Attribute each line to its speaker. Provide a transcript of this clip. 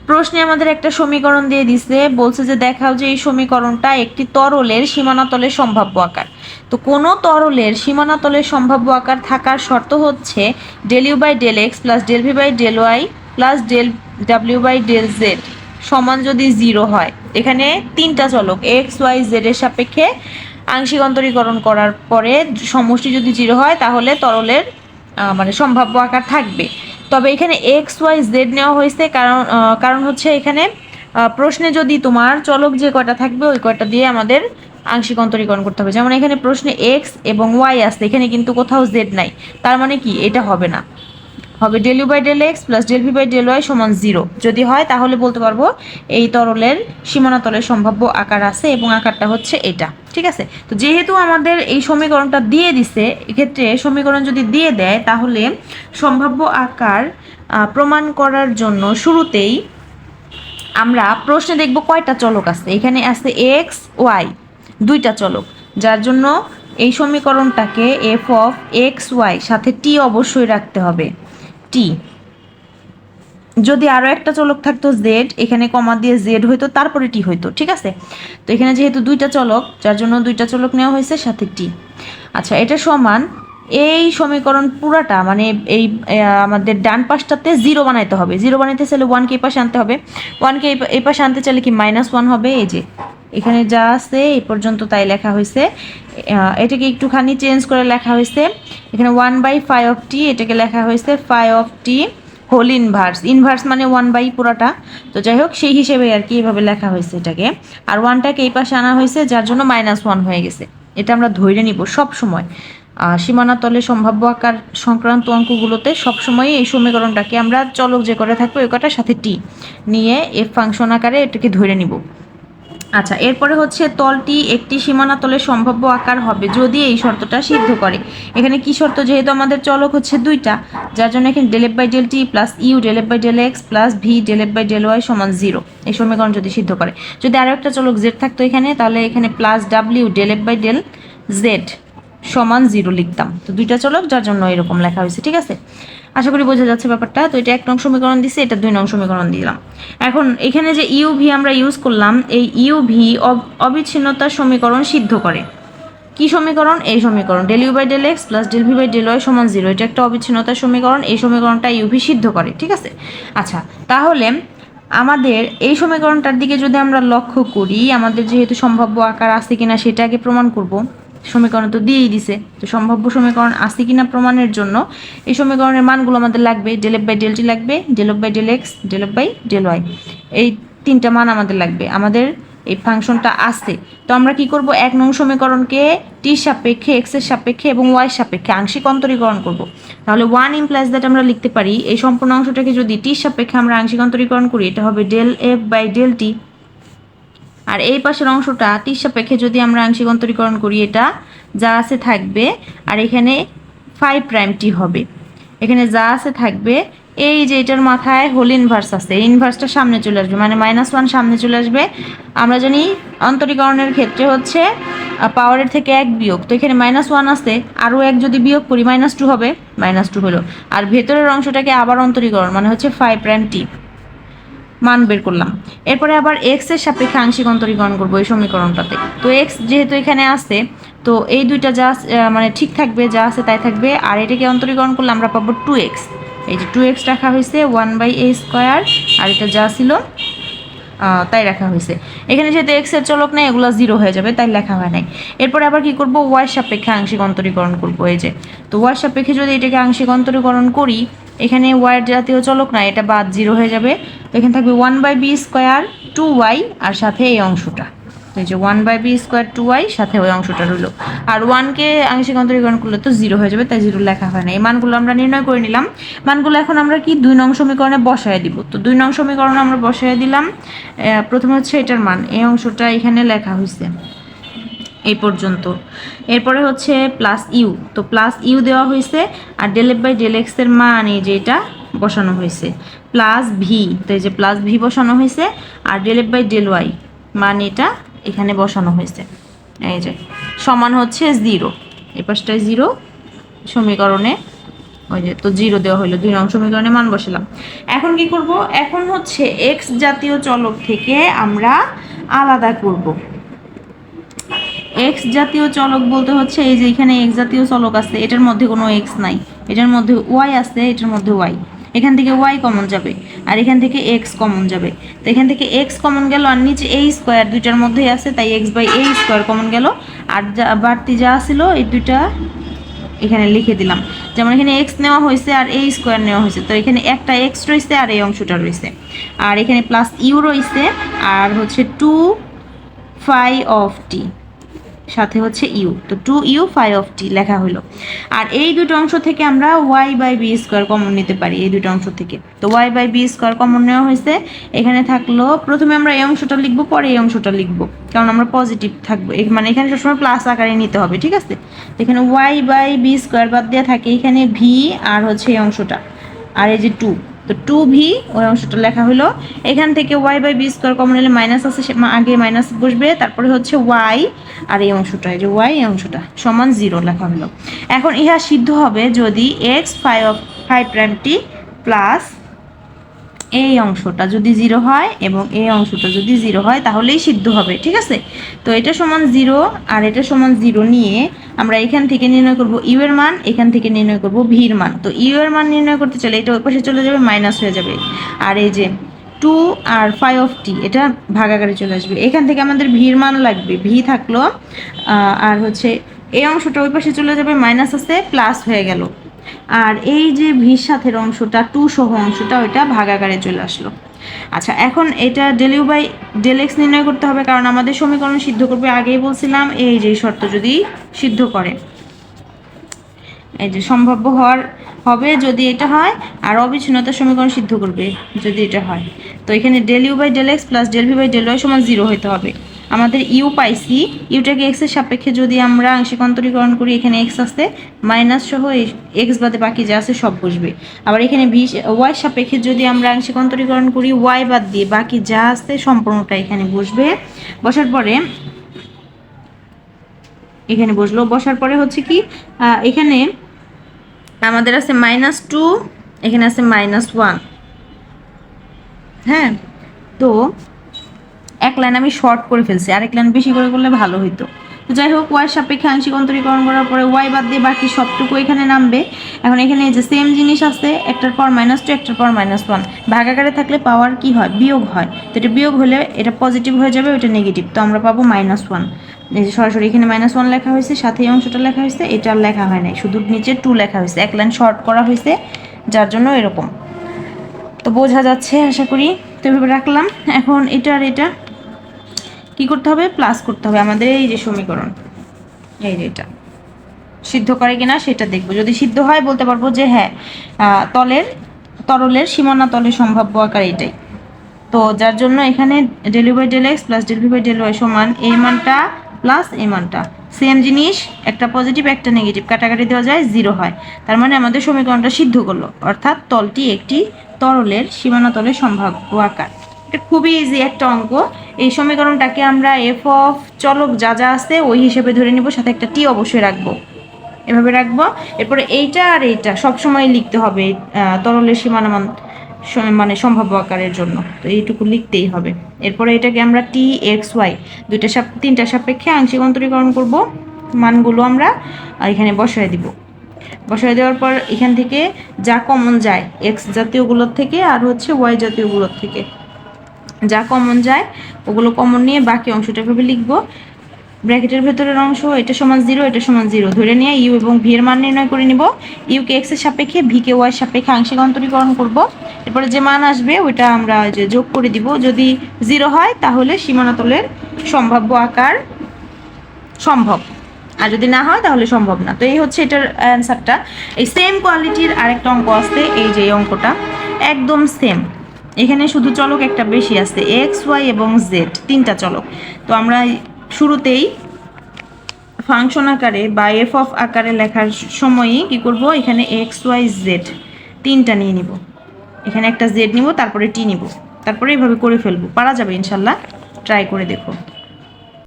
Speaker 1: প্রশ্নে আমাদের একটা সমীকরণ দিয়ে দিছে, বলছে যে দেখাও যে এই সমীকরণটা একটি তরলের সীমানাতলের সম্ভাব্য আকার। তো কোনো তরলের সীমানাতলের সম্ভাব্য আকার থাকার শর্ত হচ্ছে del u by del x plus del v by del y plus del ডাব্লিউ বাই ডেল জেড সমান যদি 0 হয়। এখানে তিনটা চলক এক্স ওয়াই জেড এর সাপেক্ষে আংশিক অন্তরীকরণ করার পরে সমষ্টি যদি 0 হয় তাহলে তরলের মানে সম্ভাব্য আকার থাকবে। তবে এখানে এক্স ওয়াই জেড নেওয়া হয়েছে কারণ হচ্ছে এখানে প্রশ্নে যদি তোমার চলক যে কয়টা থাকবে ওই কয়টা দিয়ে আমাদের আংশিক অন্তরীকরণ করতে হবে। যেমন এখানে প্রশ্নে এক্স এবং ওয়াই আসছে, এখানে কিন্তু কোথাও জেড নাই, তার মানে কি এটা হবে না, হবে del u by del x plus del v by del y সমান 0। যদি হয় তাহলে বলতে পারবো এই তরলের সীমানাতলের সম্ভাব্য আকার আছে এবং আকারটা হচ্ছে এটা। ঠিক আছে, তো যেহেতু আমাদের এই সমীকরণটা দিয়ে দিছে, এক্ষেত্রে সমীকরণ যদি দিয়ে দেয় তাহলে সম্ভাব্য আকার প্রমাণ করার জন্য শুরুতেই আমরা প্রশ্নে দেখব কয়টা চলক আছে। এখানে আছে এক্স ওয়াই, দুইটা চলক, যার জন্য এই সমীকরণটাকে এফ অফ এক্স ওয়াই সাথে টি অবশ্যই রাখতে হবে, টি। যদি আরও একটা চলক থাকতো জেড, এখানে কমা দিয়ে জেড হইতো তারপরে টি হইতো। ঠিক আছে, তো এখানে যেহেতু দুইটা চলক যার জন্য দুইটা চলক নেওয়া হয়েছে সাথে টি। আচ্ছা, এটা সমান এই সমীকরণ পুরাটা মানে এই আমাদের ডান পাশটাতে 0 বানাইতে হবে। 0 বানাইতে চাইলে 1কে এই পাশে আনতে হবে, 1কে এই পাশে আনতে চাইলে কি -1 হবে। এই যে এখানে যা আছে এই পর্যন্ত তাই লেখা হয়েছে, এটাকে একটুখানি চেঞ্জ করে লেখা হয়েছে। এখানে 1/5 অফ টি, এটাকে লেখা হয়েছে 5 of t whole inverse. Inverse মানে 1/, পুরাটা। তো যাই হোক, সেই হিসেবে আর কি এইভাবে লেখা হয়েছে এটাকে। আর 1টাকে এই পাশে আনা হয়েছে যার জন্য -1 হয়ে গেছে। এটা আমরা ধরে নিব সব সময়। সীমানাতলে সম্ভাব্য আকার সংক্রান্ত অঙ্কগুলোতে সবসময়ই এই সমীকরণটাকে আমরা চলক যে করে থাকবো ওই কটার সাথে টি নিয়ে এফ ফাংশন আকারে এটাকে ধরে নিব। আচ্ছা, এরপরে হচ্ছে তলটি একটি সীমানাতলের সম্ভাব্য আকার হবে যদি এই শর্তটা সিদ্ধ করে। এখানে কি শর্ত? যেহেতু আমাদের চলক হচ্ছে দুইটা, যার জন্য এখানে del f by del t plus u del f by del x plus v del f by del y সমান 0, এই সমীকরণ যদি সিদ্ধ করে। যদি আরও একটা চলক জেড থাকতো এখানে, তাহলে এখানে প্লাস ডাব্লিউ del f by del z সমান 0 লিখতাম। তো দুইটা চলক যার জন্য এরকম লেখা হয়েছে। ঠিক আছে, আশা করি বোঝা যাচ্ছে ব্যাপারটা। তো এটা 1 নং সমীকরণ দিছে, এটা 2 নং সমীকরণ দিলাম। এখন এখানে যে ইউ ভি আমরা ইউজ করলাম, এই ইউ ভি অবিচ্ছিন্নতার সমীকরণ সিদ্ধ করে। কি সমীকরণ? এই সমীকরণ del u by del x plus del v by del y সমান 0, এটা একটা অবিচ্ছিন্নতার সমীকরণ। এই সমীকরণটা ইউ ভি সিদ্ধ করে। ঠিক আছে, আচ্ছা তাহলে আমাদের এই সমীকরণটার দিকে যদি আমরা লক্ষ্য করি, আমাদের যেহেতু সম্ভাব্য আকার আছে কিনা সেটা আগে প্রমাণ করব। সমীকরণ তো দিয়েই দিছে, তো সম্ভাব্য সমীকরণ আছে কিনা প্রমাণের জন্য এই সমীকরণের মানগুলো আমাদের লাগবে। Del f by del t লাগবে, del f by del x, del f by del y, এই তিনটা মান আমাদের লাগবে। আমাদের এই ফাংশনটা আছে, তো আমরা কি করব? 1 নং সমীকরণকে টির সাপেক্ষে, এক্স এর সাপেক্ষে এবং ওয়াই সাপেক্ষে আংশিক অন্তরীকরণ করব। তাহলে 1 ইমপ্লাইজ দ্যাট আমরা লিখতে পারি এই সম্পূর্ণ অংশটাকে যদি টির সাপেক্ষে আমরা আংশিক অন্তরীকরণ করি, এটা হবে del f by del t. আর এই পাশের অংশটা টির সাপেক্ষে যদি আমরা আংশিক অন্তরীকরণ করি, এটা যা আছে থাকবে, আর এখানে 5' টি হবে। এখানে যা আছে থাকবে, এই যে এটার মাথায় হোল ইনভার্স আছে, এই ইনভার্সটা সামনে চলে আসবে, মানে -1 সামনে চলে আসবে। আমরা জানি অন্তরীকরণের ক্ষেত্রে হচ্ছে পাওয়ারের থেকে 1 বিয়োগ, তো এখানে -1 আছে, আরও 1 যদি বিয়োগ করি -2 হবে, -2 হলো। আর ভেতরের অংশটাকে আবার অন্তরীকরণ মানে হচ্ছে 5' টি মান বের করলাম। এরপরে আবার এক্স এর সাপেক্ষে আংশিক অন্তরীকরণ করবো এই সমীকরণটাতে। তো এক্স যেহেতু এখানে আছে, তো এই দুইটা যা মানে ঠিক থাকবে, যা আছে তাই থাকবে। আর এটাকে অন্তরীকরণ করলে আমরা পাবো 2x। এই যে 2x রাখা হয়েছে 1/a², আর এটা যা ছিল তাই রাখা হয়েছে। এখানে যেহেতু এক্স এর চলক নেই, এগুলো 0 হয়ে যাবে, তাই লেখা হয় নাই। এরপরে আবার কি করব? ওয়াই সাপেক্ষে আংশিক অন্তরীকরণ করব। এই যে, তো ওয়াই সাপেক্ষে যদি এটাকে আংশিক অন্তরীকরণ করি, এখানে ওয়াই জাতীয় চলক না, এটা বাদ 0 হয়ে যাবে। তো এখানে থাকবে 1/b² 2y আর সাথে এই অংশটা। তো এই যে 1/b² 2y সাথে ওই অংশটা রইল। আর 1কে আংশিক অন্তরীকরণ করলে তো 0 হয়ে যাবে, তাই 0 লেখা হয় না। এই মানগুলো আমরা নির্ণয় করে নিলাম। মানগুলো এখন আমরা কি 2 নং সমীকরণে বসায় দিব। তো 2 নং সমীকরণে আমরা বসায় দিলাম। প্রথমে হচ্ছে এটার মান, এই অংশটা এখানে লেখা হয়েছে এই পর্যন্ত। এরপরে হচ্ছে প্লাস ইউ, তো প্লাস ইউ দেওয়া হয়েছে। আর del f by del x এর মান এই যে এটা বসানো হয়েছে, প্লাস ভি, তো এই যে প্লাস ভি বসানো হয়েছে। আর del f by del y মান এটা এখানে বসানো হয়েছে, এই যে সমান হচ্ছে 0, এই পাশটায় 0 সমীকরণে ওই যে তো 0 দেওয়া হলো, 2 নং সমীকরণে মান বসালাম। এখন কি করব, এখন হচ্ছে এক্স জাতীয় চলক থেকে আমরা আলাদা করব। এক্স জাতীয় চলক বলতে হচ্ছে এই যে এখানে এক্স জাতীয় চলক আছে, এটার মধ্যে কোনো এক্স নাই, এটার মধ্যে ওয়াই আছে, এটার মধ্যে ওয়াই, এখান থেকে ওয়াই কমন যাবে আর এখান থেকে এক্স কমন যাবে। তো এখান থেকে এক্স কমন গেল আর নিচে এই স্কোয়ার দুইটার মধ্যেই আছে, তাই এক্স বাই এই স্কোয়ার কমন গেল। আর যা বাড়তি যা ছিল এই দুইটা এখানে লিখে দিলাম। যেমন এখানে এক্স নেওয়া হয়েছে আর এই স্কোয়ার নেওয়া হয়েছে, তো এখানে একটা এক্স রয়েছে আর এই অংশটা রয়েছে, আর এখানে প্লাস ইউ রয়েছে, আর হচ্ছে 2 phi সাথে হচ্ছে ইউ, তো 2u phi লেখা হলো। আর এই দুটো অংশ থেকে আমরা y by b square common নিতে পারি, এই দুটো অংশ থেকে। তো y by b square common নেওয়া হয়েছে, এখানে থাকলো প্রথমে আমরা এই অংশটা লিখবো, পরে এই অংশটা লিখবো, কারণ আমরা পজিটিভ থাকবো, মানে এখানে সবসময় প্লাস আকারে নিতে হবে, ঠিক আছে। এখানে ওয়াই বাই বি স্কোয়ার বাদ দেওয়া থাকে, এখানে ভি আর হচ্ছে এই অংশটা, আর এই যে 2, তো 2v ওই অংশটা লেখা হলো। এখান থেকে y by b square common হলে মাইনাস আছে, আগে মাইনাস বসবে, তারপরে হচ্ছে ওয়াই আর এই অংশটা, এই যে ওয়াই এই অংশটা সমান 0 লেখা হলো। এখন ইহা সিদ্ধ হবে যদি এক্স ফাই প্রাইমটি প্লাস এই অংশটা যদি 0 হয় এবং এই অংশটা যদি 0 হয় তাহলেই সিদ্ধ হবে, ঠিক আছে। তো এটা সমান 0 আর এটা সমান 0 নিয়ে আমরা এখান থেকে নির্ণয় করব ইউ এর মান, এখান থেকে নির্ণয় করব ভির মান। তো ইউ এর মান নির্ণয় করতে চলে এটা ওই পাশে চলে যাবে, মাইনাস হয়ে যাবে, আর এই যে 2 আর phi এটা ভাগাকারে চলে আসবে। এখান থেকে আমাদের ভির মান লাগবে, ভি থাকলো, আর হচ্ছে এই অংশটা ওই পাশে চলে যাবে, মাইনাস আছে প্লাস হয়ে গেল, আর এই যে ভির সাথের অংশটা 2 সহ অংশটা ওইটা ভাগাকারে চলে আসলো। আচ্ছা, এখন এটা del u by del x নির্ণয় করতে হবে, কারণ আমাদের সমীকরণ সিদ্ধ করবে, আগেই বলছিলাম এই যে শর্ত যদি সিদ্ধ করে, এই যে সম্ভাব্য হবে যদি এটা হয়, আর অবিচ্ছিন্নতার সমীকরণ সিদ্ধ করবে যদি এটা হয়। তো এখানে del u by del x plus del v by del y সমান 0 হতে হবে। আমাদের ইউ পাইছি, ইউটাকে এক্সের সাপেক্ষে যদি আমরা আংশিক অন্তরীকরণ করি, এখানে এক্স আসতে মাইনাস সহ এক্স বাদে বাকি যা আছে সব বসবে। আবার এখানে ওয়াই সাপেক্ষে যদি আমরা আংশিক অন্তরীকরণ করি, ওয়াই বাদ দিয়ে বাকি যা আছে সম্পূর্ণটা এখানে বসবে। বসার পরে এখানে বসলো, বসার পরে হচ্ছে কি এখানে আমাদের আছে -2, এখানে আছে -1। হ্যাঁ, তো এক লাইন আমি শর্ট করে ফেলছি, আরেক লাইন বেশি করে করলে ভালো হইতো। তো যাই হোক, ওয়াই সাপেক্ষে আংশিক অন্তরীকরণ করার পরে ওয়াই বাদ দিয়ে বাকি সবটুকু এখানে নামবে। এখন এখানে যে সেম জিনিস আছে, একটার পর -2 একটার পর -1, ভাগাকারে থাকলে পাওয়ার কি হয়, বিয়োগ হয়। তো এটা বিয়োগ হলে এটা পজিটিভ হয়ে যাবে, ওইটা নেগেটিভ, তো আমরা পাবো -1। এই যে সরাসরি এখানে -1 লেখা হয়েছে, সাথে এই অংশটা লেখা হয়েছে, এটা লেখা হয় নাই, শুধু নিচে 2 লেখা হয়েছে, এক লাইন শর্ট করা হয়েছে, যার জন্য এরকম। তো বোঝা যাচ্ছে আশা করি, তো এভাবে রাখলাম। এখন এটা আর এটা কি করতে হবে, প্লাস করতে হবে আমাদের এই যে সমীকরণ, এই যে এটা সিদ্ধ করে কিনা সেটা দেখবো। যদি সিদ্ধ হয় বলতে পারবো যে হ্যাঁ, তরলের সীমানা তলের সম্ভাব্য আকার এটাই। তো যার জন্য এখানে del u by del x plus del v by del y সমান এই মানটা প্লাস এই মানটা, সেম জিনিস, একটা পজিটিভ একটা নেগেটিভ, কাটাকাটি দেওয়া যায়, 0 হয়। তার মানে আমাদের সমীকরণটা সিদ্ধ করলো, অর্থাৎ তলটি একটি তরলের সীমানা তলের সম্ভাব্য আকার। এটা খুবই ইজি একটা অঙ্ক। এই সমীকরণটাকে আমরা এফ অফ চলক যা যা আছে ওই হিসেবে ধরে নিব, সাথে একটা টি অবশ্যই রাখবো, এভাবে রাখবো। এরপরে এইটা আর এইটা সবসময় লিখতে হবে তরলের সীমানা মান, মানে সম্ভাব্য আকারের জন্য, তো এইটুকু লিখতেই হবে। এরপরে এটাকে আমরা টি এক্স ওয়াই তিনটা সাপেক্ষে আংশিক অন্তরীকরণ করব, মানগুলো আমরা এখানে বসায় দিব। বসায় দেওয়ার পর এখান থেকে যা কমন যায় এক্স জাতীয়গুলোর থেকে আর হচ্ছে ওয়াই জাতীয়গুলোর থেকে যা কমন যায় ওগুলো কমন নিয়ে বাকি অংশটা এভাবে লিখবো। ব্র্যাকেটের ভেতরের অংশ এটা সমান 0, এটা সমান 0 ধরে নিয়ে ইউ এবং ভি এর মান নির্ণয় করে নিব। ইউকে এক্স এর সাপেক্ষে, ভিকে ওয়াই এর সাপেক্ষে আংশিক অন্তরীকরণ করব। এরপরে যে মান আসবে ওইটা আমরা যে যোগ করে দিব, যদি 0 হয় তাহলে সীমানাতলের সম্ভাব্য আকার সম্ভব, আর যদি না হয় তাহলে সম্ভব না। তো এই হচ্ছে এটার অ্যান্সারটা। এই সেম কোয়ালিটির আরেকটা অঙ্ক আছে, এই যে অঙ্কটা একদম সেম, এখানে শুধু চলক একটা বেশি আছে, এক্স ওয়াই এবং জেড, তিনটা চলক। তো আমরা শুরুতেই ফাংশন আকারে বা এফ অফ আকারে লেখার সময়ই কি করব, এখানে এক্স ওয়াই জেড তিনটা নিয়ে নিব, এখানে একটা জেড নিব, তারপরে টি নিব, তারপরে এইভাবে করে ফেলবো, পারা যাবে ইনশাল্লাহ, ট্রাই করে দেখো।